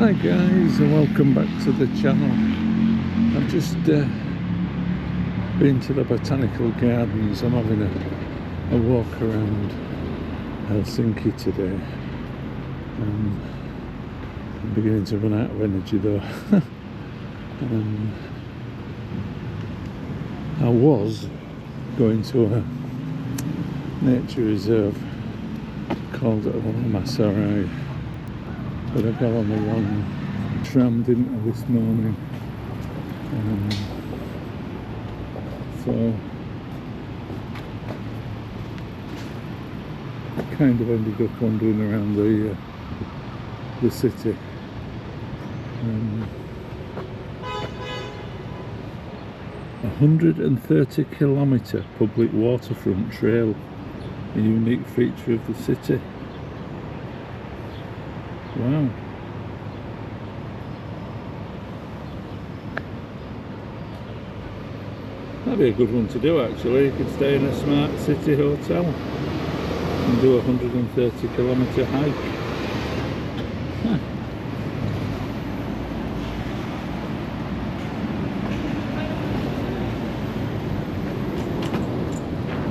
Hi guys, and welcome back to the channel. I've just been to the botanical gardens. I'm having a walk around Helsinki today. I'm beginning to run out of energy though. I was going to a nature reserve called Massarai, but I got on the wrong tram, didn't I, this morning? So I kind of ended up wandering around the city. 130-kilometre public waterfront trail, a unique feature of the city. Wow. That'd be a good one to do actually. You could stay in a smart city hotel and do a 130-kilometre hike. Huh.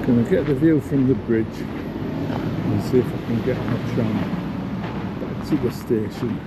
Can I get the view from the bridge and see if I can get my tram back to the station?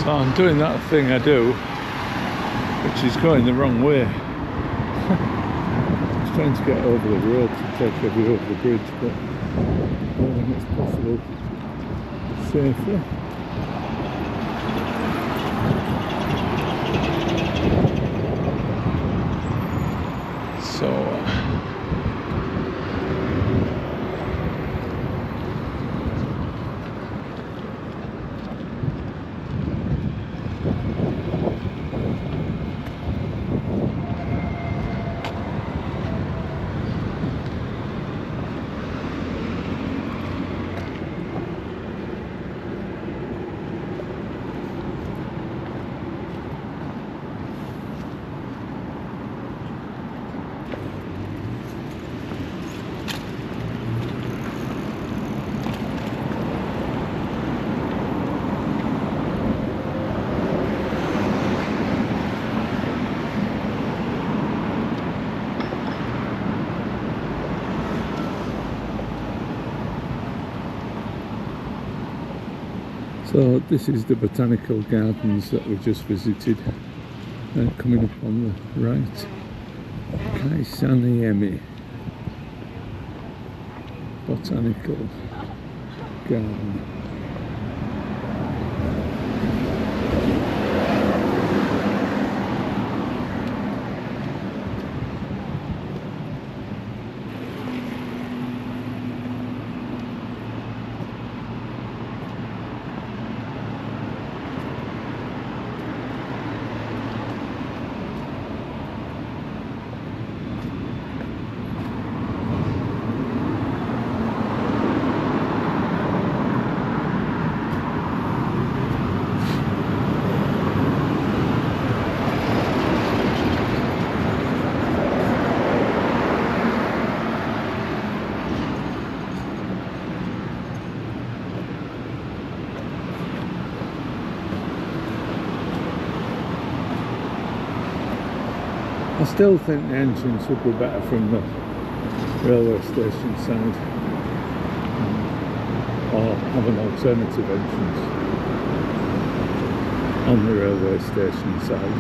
So I'm doing that thing I do, which is going the wrong way. I was trying to get over the road to take a view of the bridge, but I don't think it's possible safely. So So this is the botanical gardens that we just visited. Coming up on the right, Kaisaniemi Botanical Garden. I still think the entrance would be better from the railway station side, or have an alternative entrance. on the railway station side.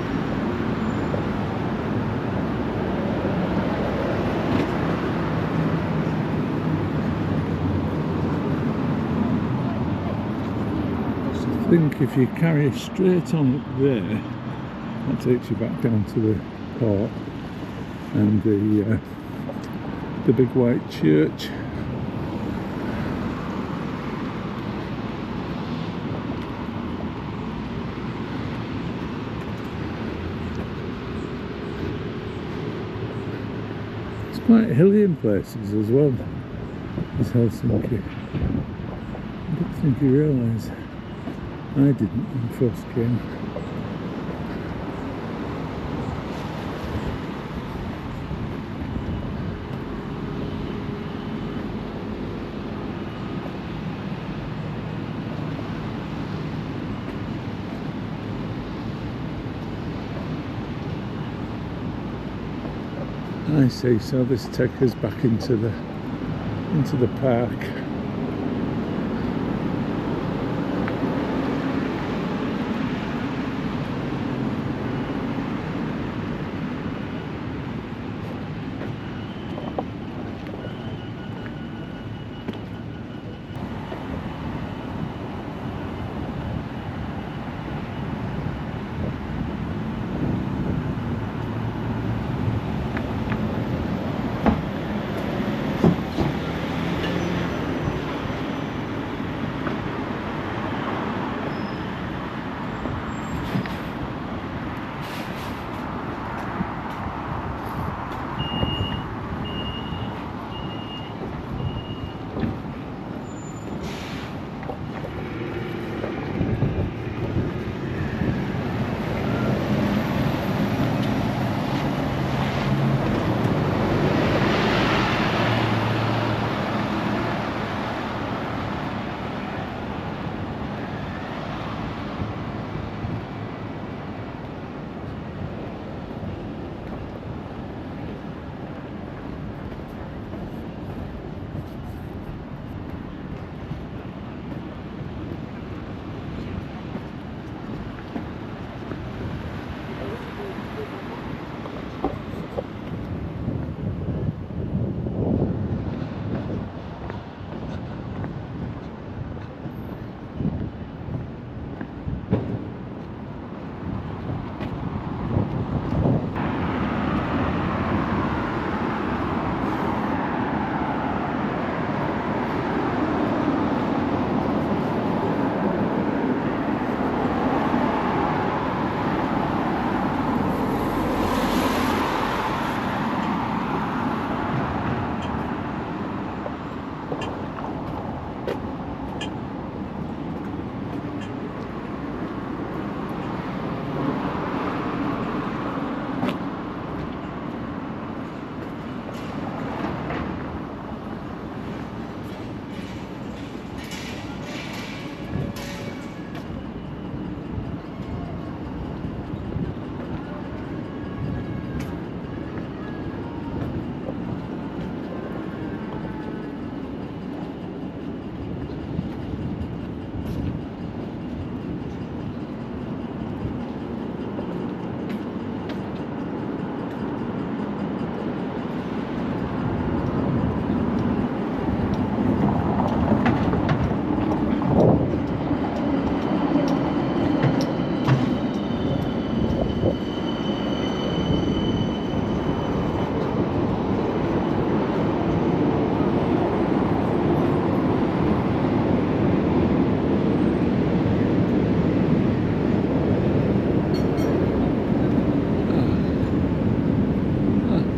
I think if you carry straight on up there, that takes you back down to the port and the big white church. It's quite hilly in places as well, as Helsinki. I don't think you realise. I didn't when I first came. I see, so this takes us back into the park.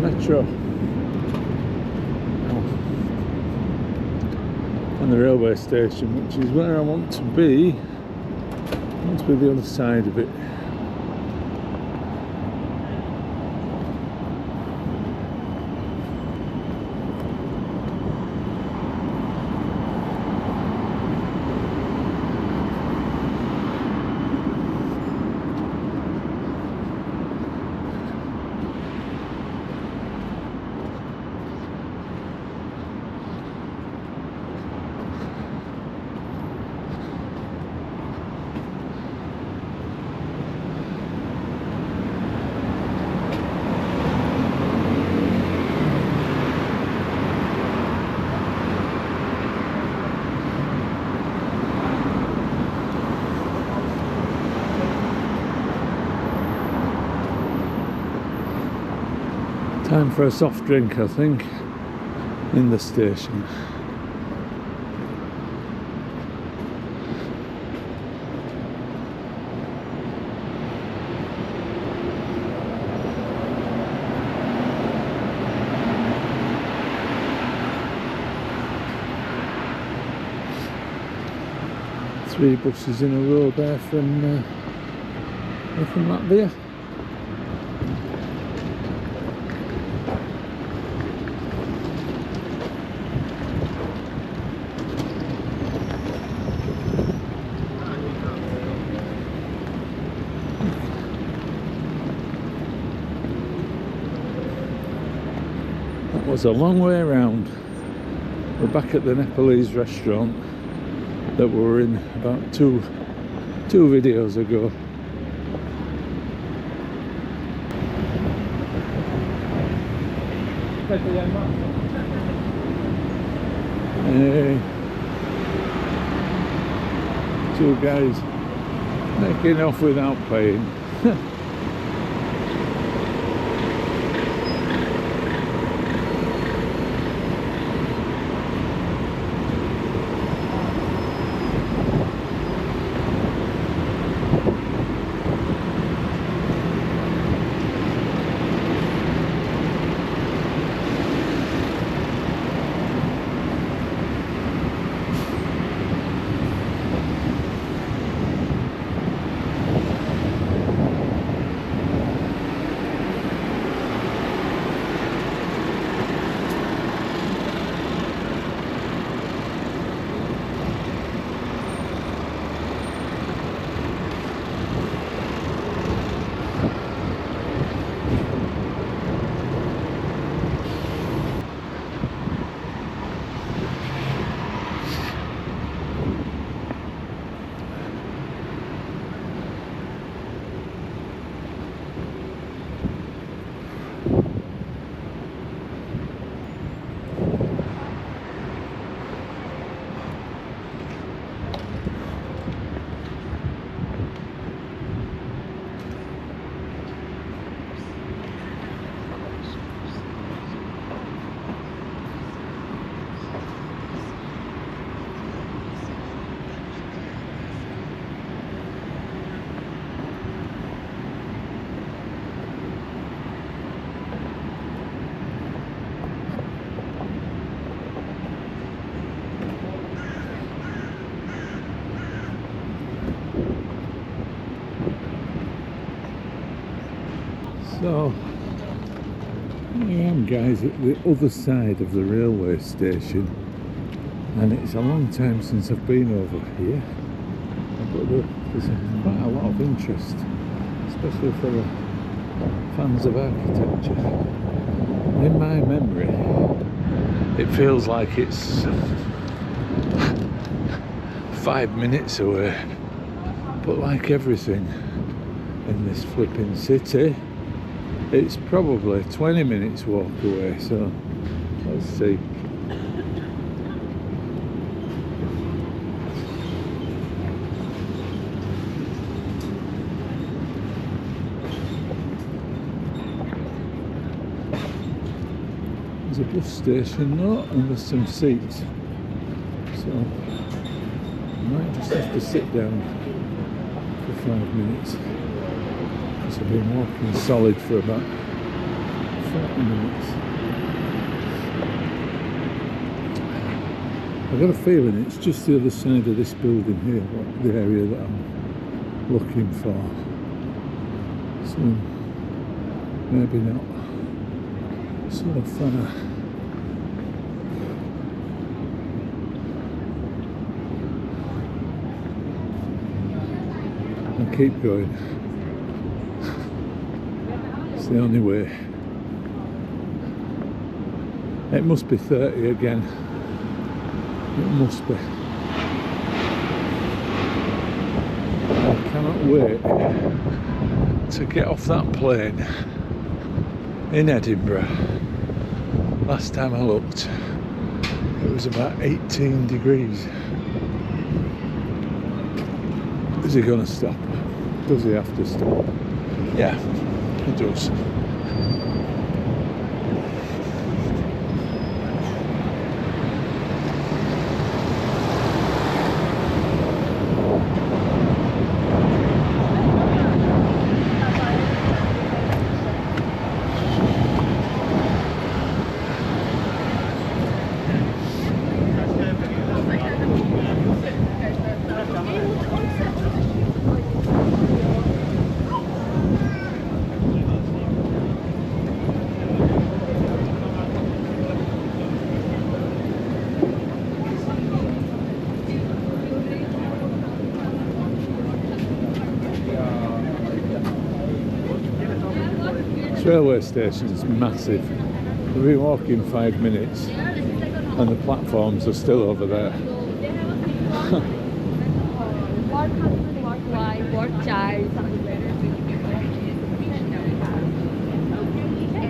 Metro and the railway station, which is where I want to be. I want to be the other side of it. Time for a soft drink, I think, in the station. Three buses in a row there from Latvia. That was a long way around. We're back at the Nepalese restaurant that we were in about two videos ago. Hey, two guys making off without paying. So, here I am, guys, at the other side of the railway station, and it's a long time since I've been over here, but there's quite a lot of interest, especially for the fans of architecture. In my memory, it feels like it's 5 minutes away, but like everything in this flipping city, it's probably 20 minutes walk away, so let's see. There's a bus station though, and there's some seats, so I might just have to sit down for 5 minutes. I've been walking solid for about 40 minutes. I've got a feeling it's just the other side of this building here, the area that I'm looking for. So maybe not so far. I'll keep going. It's the only way. It must be 30 again. It must be. I cannot wait to get off that plane in Edinburgh. Last time I looked, it was about 18 degrees. Is he going to stop? Does he have to stop? Yeah, he does. This railway station is massive. We've been walking 5 minutes and the platforms are still over there.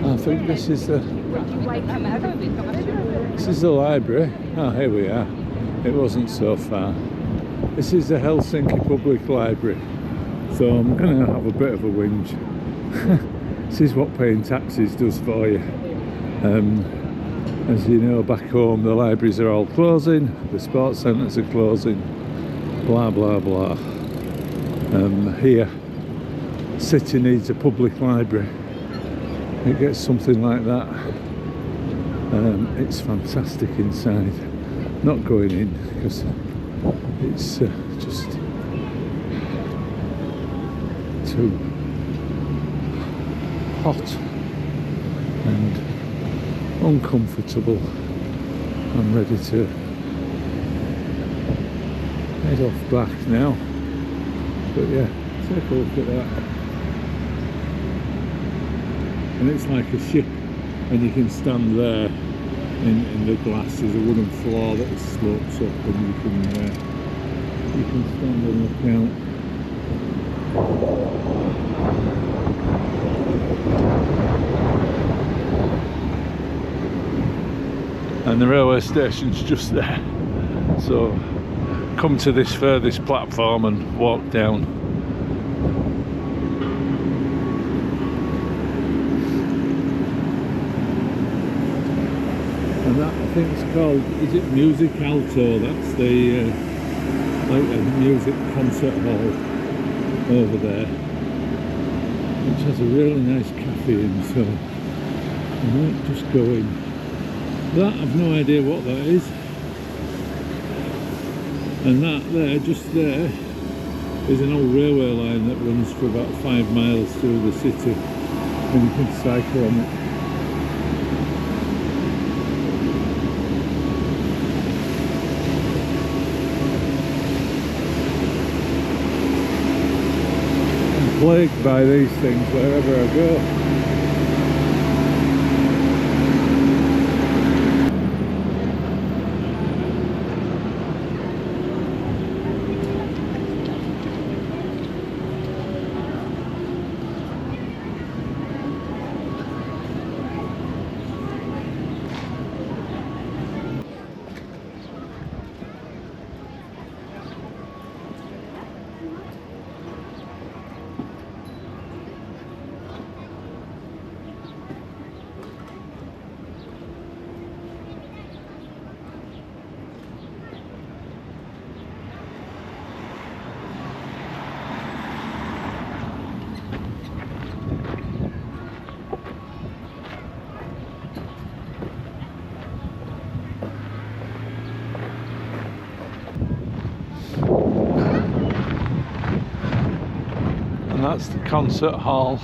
I think this is the library. Oh, here we are. It wasn't so far. This is the Helsinki Public Library. So I'm going to have a bit of a whinge. This is what paying taxes does for you. As you know, back home the libraries are all closing, the sports centres are closing, blah blah blah. Here, city needs a public library. It gets something like that. It's fantastic inside. Not going in because it's just too hot and uncomfortable. I'm ready to head off back now. But yeah, take a look at that. And it's like a ship, and you can stand there in the glass. There's a wooden floor that slopes up, and you can stand and look out. And the railway station's just there, so come to this furthest platform and walk down. And that, I think it's called, is it Musiikkitalo? That's the like a music concert hall over there, which has a really nice cafe in, so I might just go in. That, I've no idea what that is. And that there, just there, is an old railway line that runs for about 5 miles through the city, and you can cycle on it. I'm plagued by these things wherever I go. That's the concert hall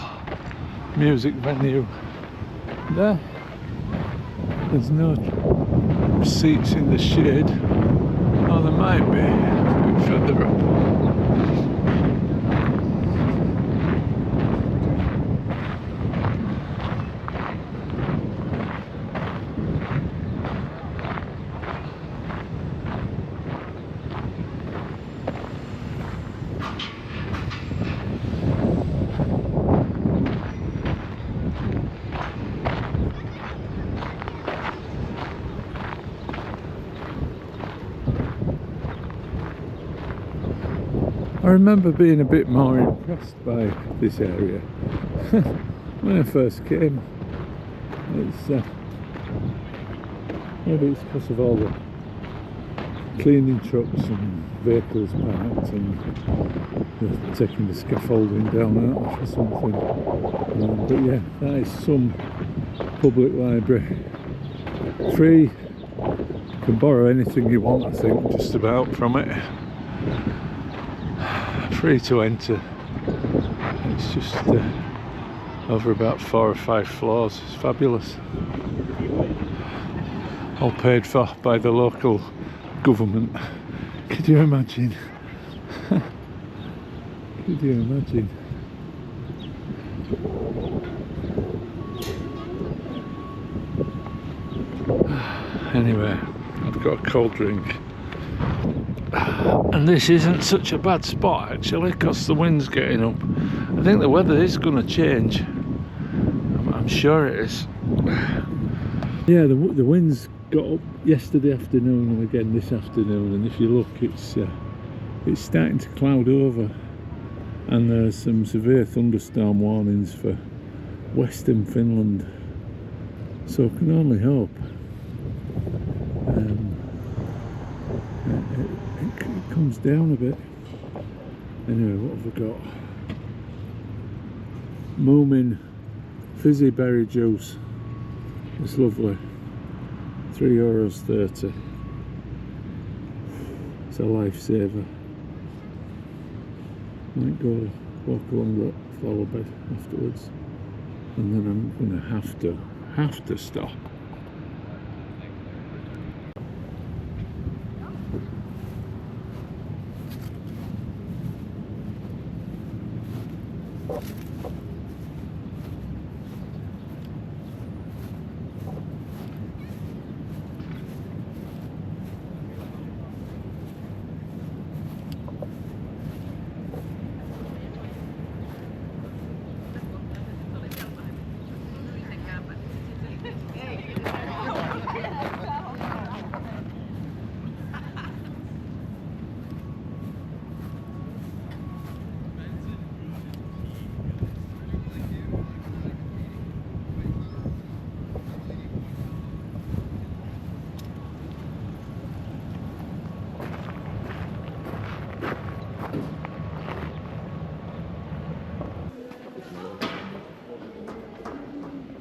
music venue there. There's no seats in the shade. Oh, there might be a bit further up. I remember being a bit more impressed by this area when I first came. It's maybe it's because of all the cleaning trucks and vehicles parked, and they're taking the scaffolding down out for something. But yeah, that is some public library. Free. You can borrow anything you want, I think, just about from it. Free to enter. It's just over about 4 or 5 floors. It's fabulous. All paid for by the local government. Could you imagine? Could you imagine? Anyway, I've got a cold drink. And this isn't such a bad spot actually, because the wind's getting up. I think the weather is going to change. I'm sure it is. Yeah, the wind's got up yesterday afternoon and again this afternoon, and if you look, it's starting to cloud over, and there's some severe thunderstorm warnings for Western Finland. So I can only hope it comes down a bit. Anyway, what have we got? Moomin fizzy berry juice. It's lovely. €3.30. It's a lifesaver. Might go walk along that flower bed afterwards, and then I'm gonna have to stop.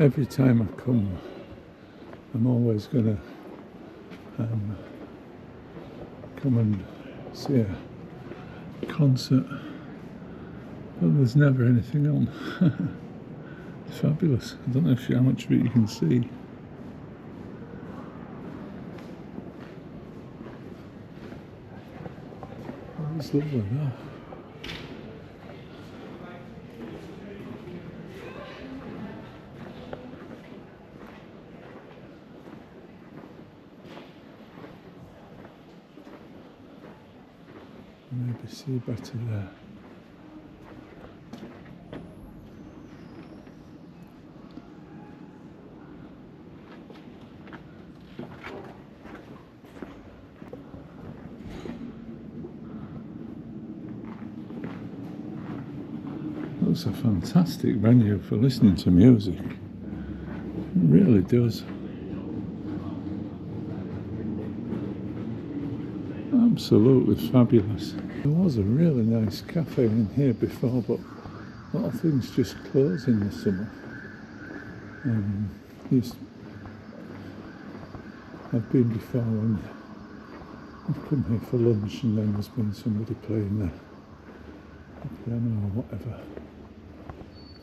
Every time I come, I'm always going to come and see a concert, but there's never anything on. It's fabulous. I don't know how much of it you can see. Oh, it's lovely now. Maybe see better there. Looks a fantastic venue for listening to music. It really does. Absolutely fabulous. There was a really nice cafe in here before, but a lot of things just close in the summer. I've been before when I've come here for lunch and then there's been somebody playing the piano or whatever.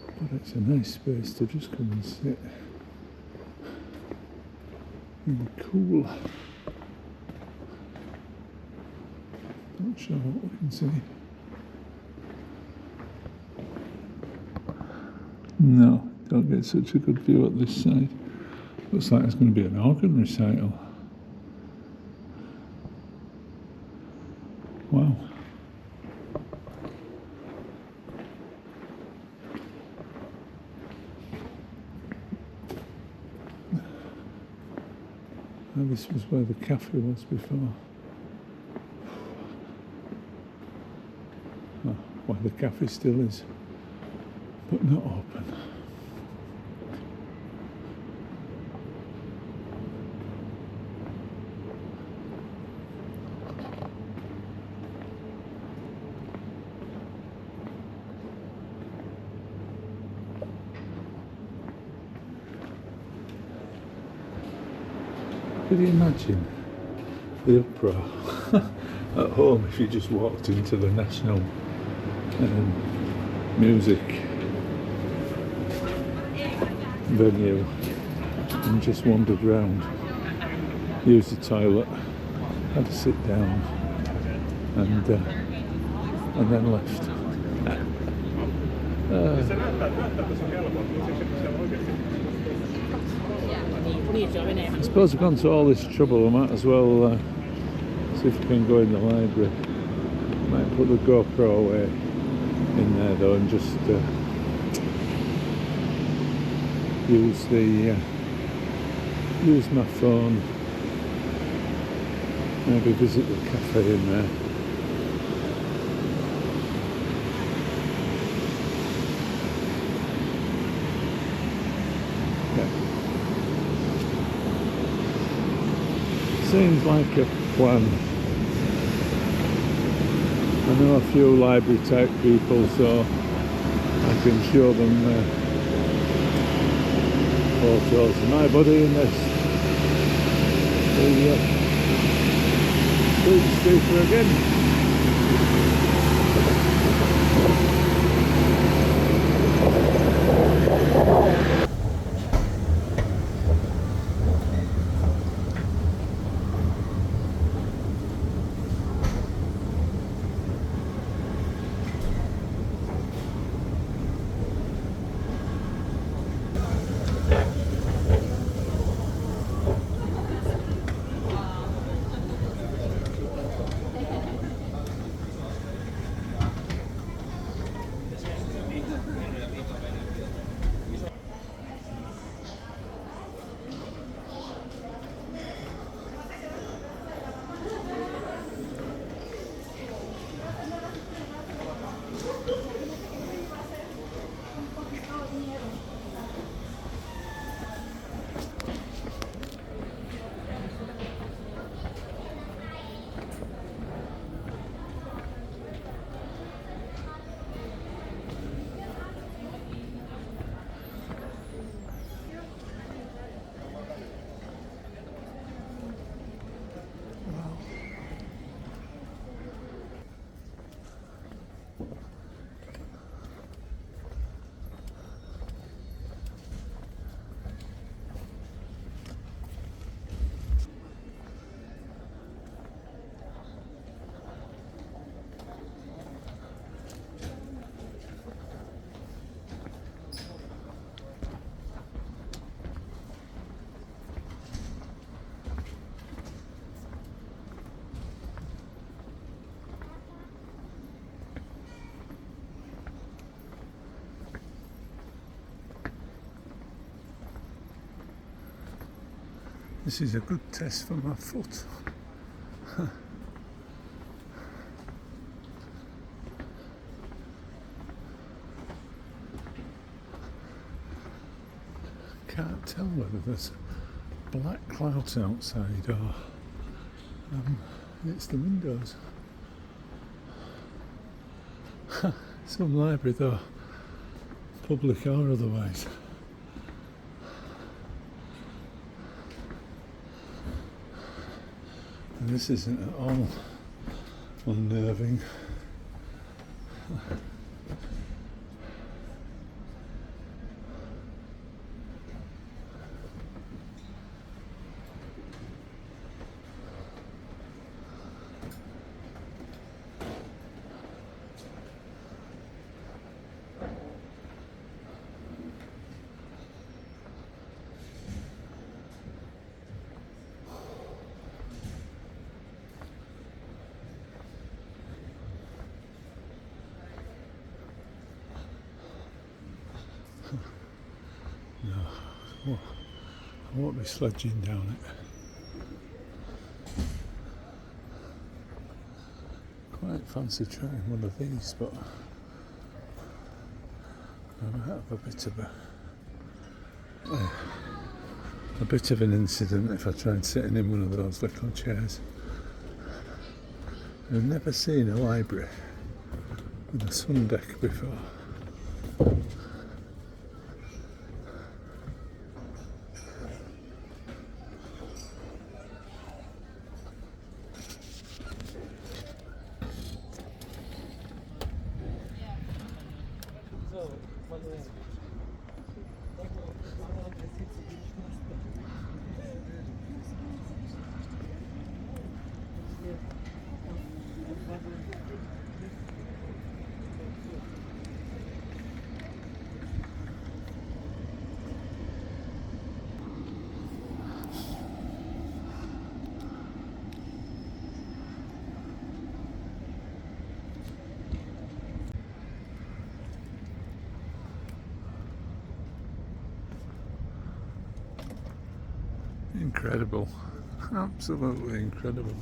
But it's a nice space to just come and sit in the cool. Not sure what we can see. No, don't get such a good view at this side. Looks like it's going to be an organ recital. Wow. And this was where the cafe was before. Well, the cafe still is, but not open. Could you imagine the uproar at home if you just walked into the National Music venue and just wandered round, used the toilet, had to sit down, and then left. I suppose I've gone to all this trouble, I might as well see if I can go in the library. Might put the GoPro away in there though and just use my phone. Maybe visit the cafe in there. Seems like a plan. I know a few library type people, so I can show them photos. My buddy in this, the food speaker again. This is a good test for my foot. Can't tell whether there's black clouds outside or it's the windows. Some library though, public or otherwise. And this isn't at all unnerving. No, I won't be sledging down it. Quite fancy trying one of these, but I might have a bit of an incident if I try sitting in one of those little chairs. I've never seen a library with a sun deck before. incredible. Absolutely incredible.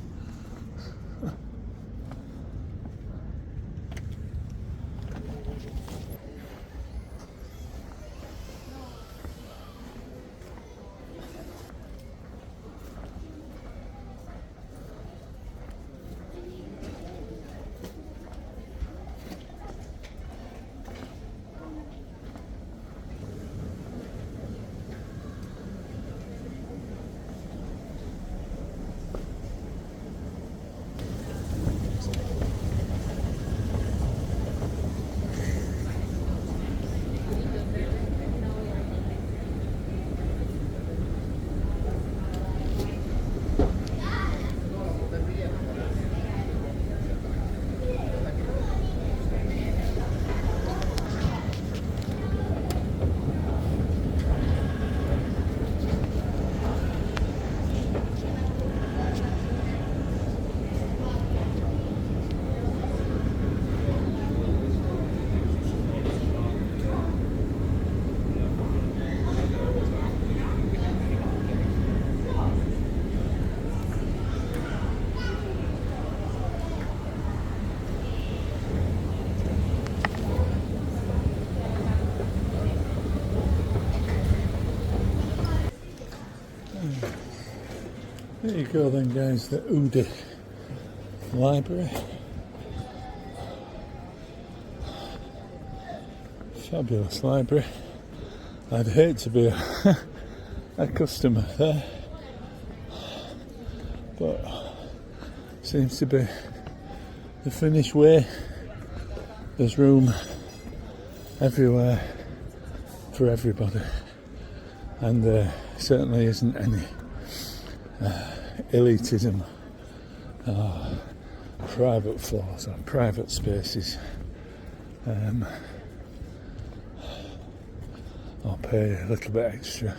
There you go then guys, the Oodi Library. Fabulous library. I'd hate to be a customer there, but seems to be the Finnish way. There's room everywhere for everybody, and there certainly isn't any elitism, private floors or private spaces, I'll pay a little bit extra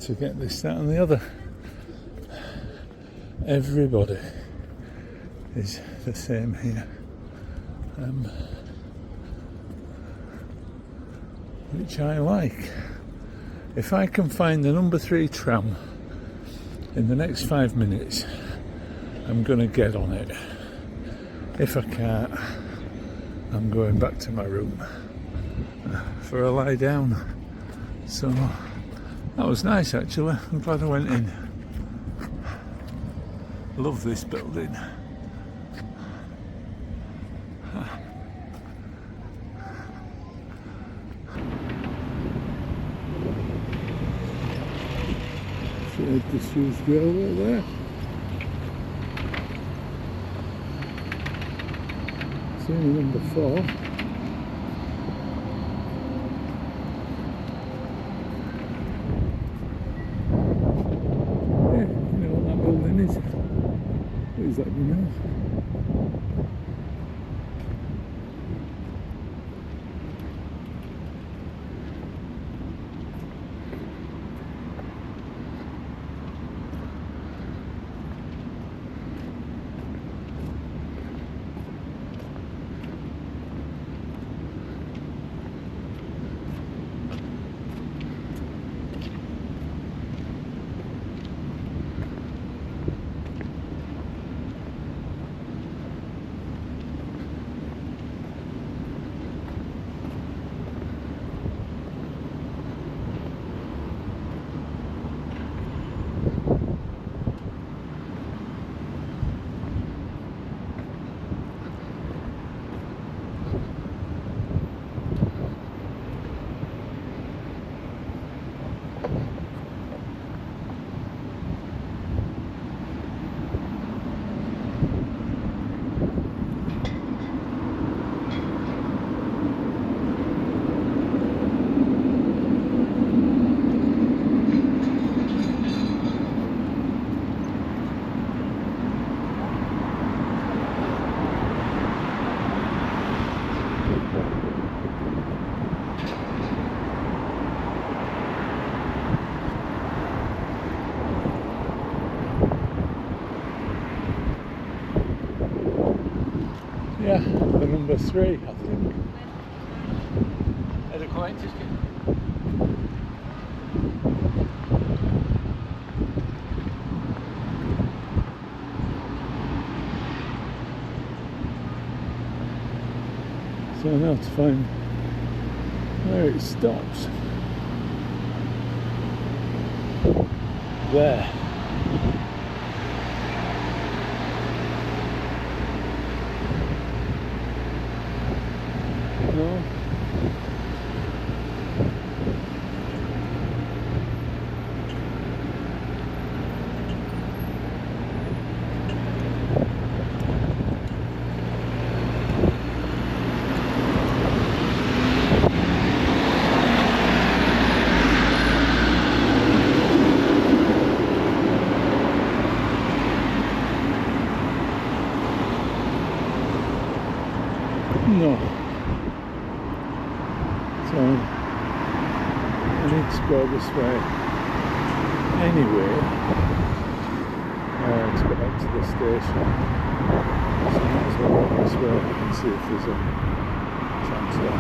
to get this, that and the other. Everybody is the same here, which I like. If I can find the number 3 tram in the next 5 minutes, I'm going to get on it. If I can't, I'm going back to my room for a lie down. So that was nice actually. I'm glad I went in. Love this building. Disused railway there. It's only number 4. Yeah, you know what that building is? Please let me know. Yeah, the number 3, I think. Är det korrekt? So now to find where it stops. There. No. No. So I need to go this way anyway to get back to the station. So I might as well walk this way and see if there's a transfer.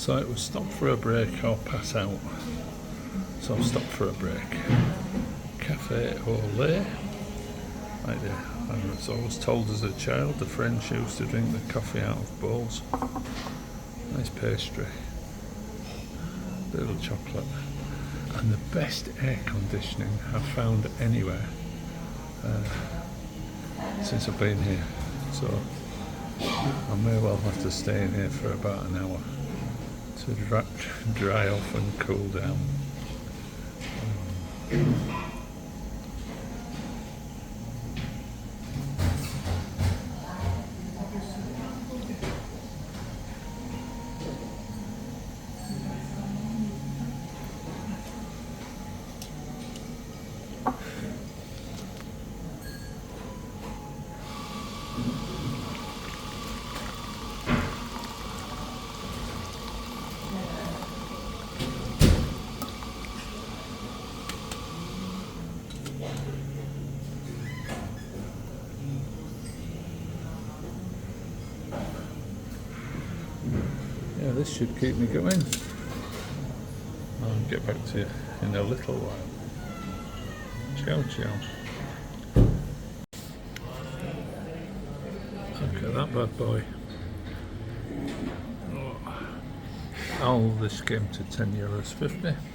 So it was stop for a break or pass out. So I've stopped for a break. Café au lait. I was always told as a child the French used to drink the coffee out of bowls. Nice pastry. Little chocolate. And the best air conditioning I've found anywhere since I've been here. So I may well have to stay in here for about an hour to dry off and cool down. Yeah, this should keep me going. I'll get back to you in a little while. Ciao, ciao. Look at that bad boy. Oh. All this came to €10.50.